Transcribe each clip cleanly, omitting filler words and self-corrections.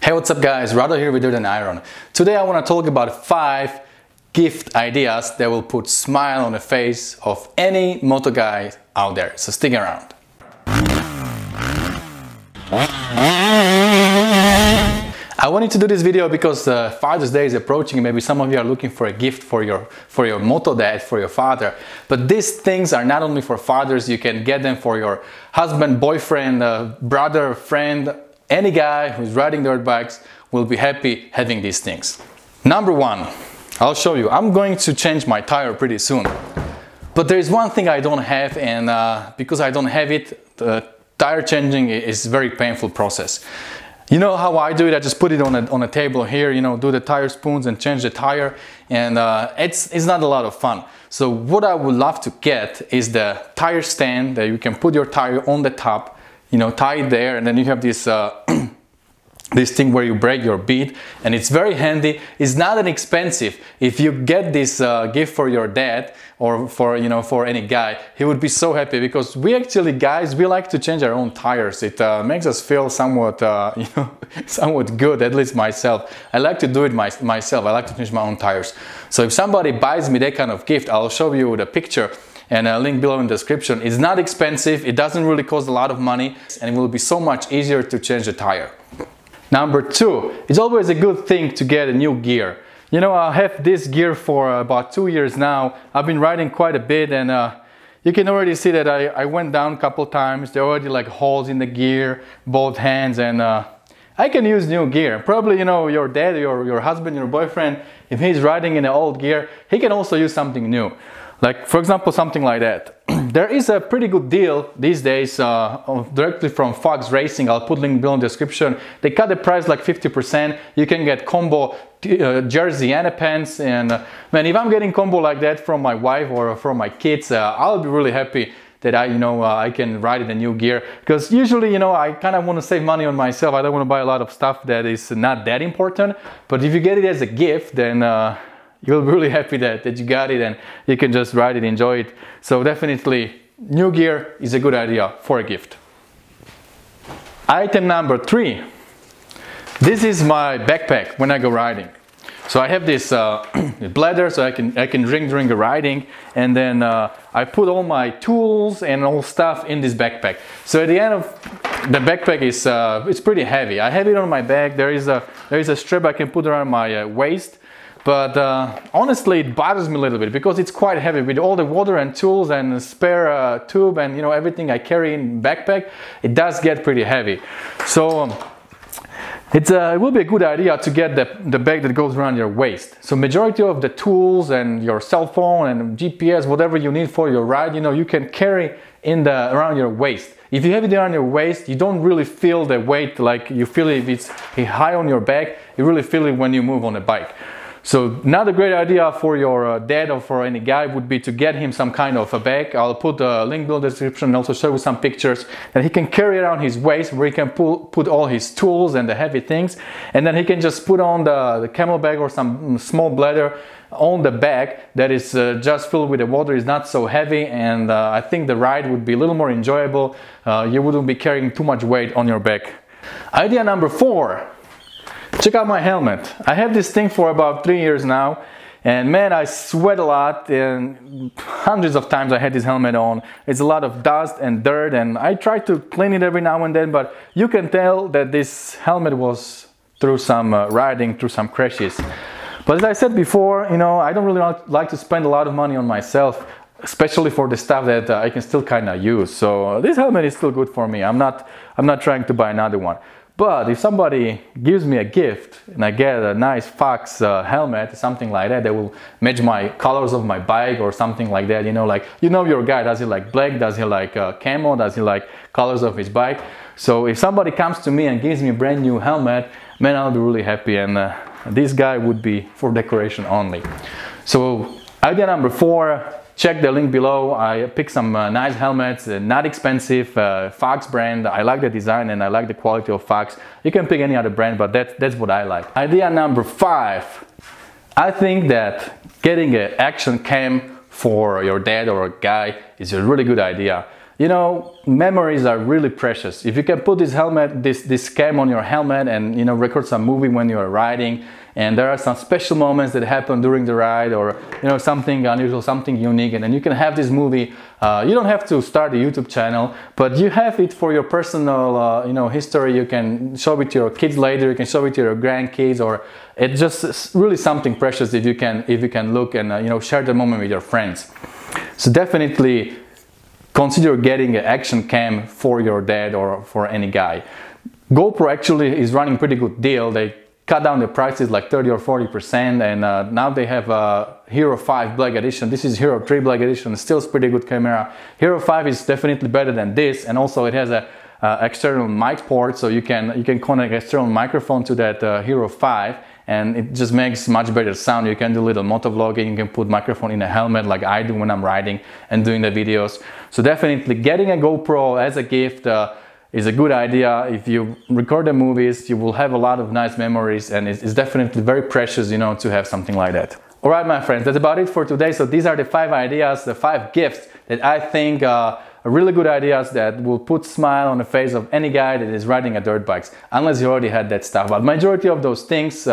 Hey, what's up guys, Rado here with Dirt and Iron. Today I want to talk about 5 gift ideas that will put smile on the face of any moto guy out there, so stick around. I wanted to do this video because Father's Day is approaching. Maybe some of you are looking for a gift for your moto dad, for your father. But these things are not only for fathers, you can get them for your husband, boyfriend, brother, friend. Any guy who's riding dirt bikes will be happy having these things. Number 1, I'll show you. I'm going to change my tire pretty soon. But there is one thing I don't have, and because I don't have it, the tire changing is a very painful process. You know how I do it? I just put it on a table here, you know, do the tire spoons and change the tire, and it's not a lot of fun. So what I would love to get is the tire stand that you can put your tire on the top, you know, tie it there, and then you have this this thing where you break your bead, and it's very handy. It's not that expensive. If you get this gift for your dad or for, you know, for any guy, he would be so happy, because we actually, guys, we like to change our own tires. It makes us feel somewhat you know, somewhat good, at least myself. I like to do it myself. I like to change my own tires. So if somebody buys me that kind of gift, I'll show you the picture and a link below in the description. It's not expensive, it doesn't really cost a lot of money, and it will be so much easier to change the tire. Number 2, it's always a good thing to get a new gear. You know, I have this gear for about 2 years now. I've been riding quite a bit, and you can already see that I went down a couple times. There are already like holes in the gear, both hands, and I can use new gear. Probably, you know, your dad, your husband, your boyfriend, if he's riding in the old gear, he can also use something new. Like, for example, something like that. There is a pretty good deal these days directly from Fox Racing. I'll put link below in the description. They cut the price like 50%. You can get combo jersey and a pants. And man, if I'm getting combo like that from my wife or from my kids, I'll be really happy that I can ride in the new gear. Because usually, you know, I kind of want to save money on myself. I don't want to buy a lot of stuff that is not that important. But if you get it as a gift, then you'll be really happy that you got it, and you can just ride it, enjoy it. So definitely, new gear is a good idea for a gift. Item number 3. This is my backpack when I go riding. So I have this bladder, so I can drink during the riding, and then I put all my tools and all stuff in this backpack. So at the end of the backpack is it's pretty heavy. I have it on my back. There is a strap I can put around my waist. But honestly, it bothers me a little bit because it's quite heavy with all the water and tools and spare tube and, you know, everything I carry in backpack. It does get pretty heavy. So it will be a good idea to get the bag that goes around your waist. So majority of the tools and your cell phone and GPS, whatever you need for your ride, you know, you can carry around your waist. If you have it around your waist, you don't really feel the weight like you feel it if it's high on your back. You really feel it when you move on a bike. So another great idea for your dad or for any guy would be to get him some kind of a bag. I'll put a link below the description and also show you some pictures that he can carry around his waist, where he can put all his tools and the heavy things, and then he can just put on the camel bag or some small bladder on the back that is just filled with the water. Is not so heavy, and I think the ride would be a little more enjoyable. You wouldn't be carrying too much weight on your back. Idea number 4. Check out my helmet. I have this thing for about 3 years now, and man, I sweat a lot, and hundreds of times I had this helmet on. It's a lot of dust and dirt, and I try to clean it every now and then, but you can tell that this helmet was through some riding, through some crashes. But as I said before, you know, I don't really like to spend a lot of money on myself, especially for the stuff that I can still kind of use. So this helmet is still good for me. I'm not trying to buy another one. But if somebody gives me a gift and I get a nice Fox helmet, something like that will match my colors of my bike or something like that, you know, like, you know, your guy, does he like black, does he like camo, does he like colors of his bike? So if somebody comes to me and gives me a brand new helmet, man, I'll be really happy, and this guy would be for decoration only. So idea number 4. Check the link below. I picked some nice helmets, not expensive, Fox brand. I like the design and I like the quality of Fox. You can pick any other brand, but that's what I like. Idea number 5. I think that getting an action cam for your dad or a guy is a really good idea. you know, memories are really precious. If you can put this helmet, this cam on your helmet and, you know, record some movie when you're riding, and there are some special moments that happen during the ride, or, you know, something unusual, something unique, and then you can have this movie. You don't have to start a YouTube channel, but you have it for your personal, you know, history. You can show it to your kids later, you can show it to your grandkids, or it's just really something precious if you can look and, you know, share the moment with your friends. So definitely consider getting an action cam for your dad or for any guy. GoPro actually is running pretty good deal. They cut down the prices like 30 or 40%, and now they have a Hero 5 Black Edition. This is Hero 3 Black Edition, still pretty good camera. Hero 5 is definitely better than this, and also it has a external mic port, so you can connect external microphone to that Hero 5, and it just makes much better sound. You can do little moto vlogging, you can put microphone in a helmet like I do when I'm riding and doing the videos. So definitely getting a GoPro as a gift is a good idea. If you record the movies, you will have a lot of nice memories, and it's definitely very precious, you know, to have something like that. Alright my friends, that's about it for today. So these are the 5 ideas, the 5 gifts that I think are really good ideas that will put a smile on the face of any guy that is riding a dirt bikes, unless you already had that stuff. But majority of those things,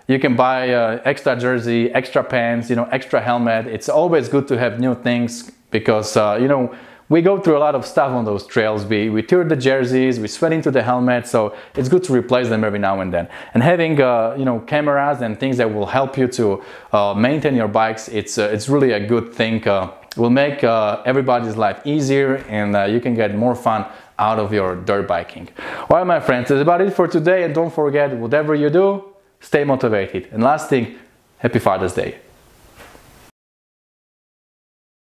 you can buy extra jersey, extra pants, you know, extra helmet. It's always good to have new things because, you know, we go through a lot of stuff on those trails. We tear the jerseys, we sweat into the helmet, so it's good to replace them every now and then. And having you know, cameras and things that will help you to maintain your bikes, it's really a good thing. Will make everybody's life easier, and you can get more fun out of your dirt biking. Well, my friends, that's about it for today, and don't forget, whatever you do, stay motivated. And last thing, happy Father's Day.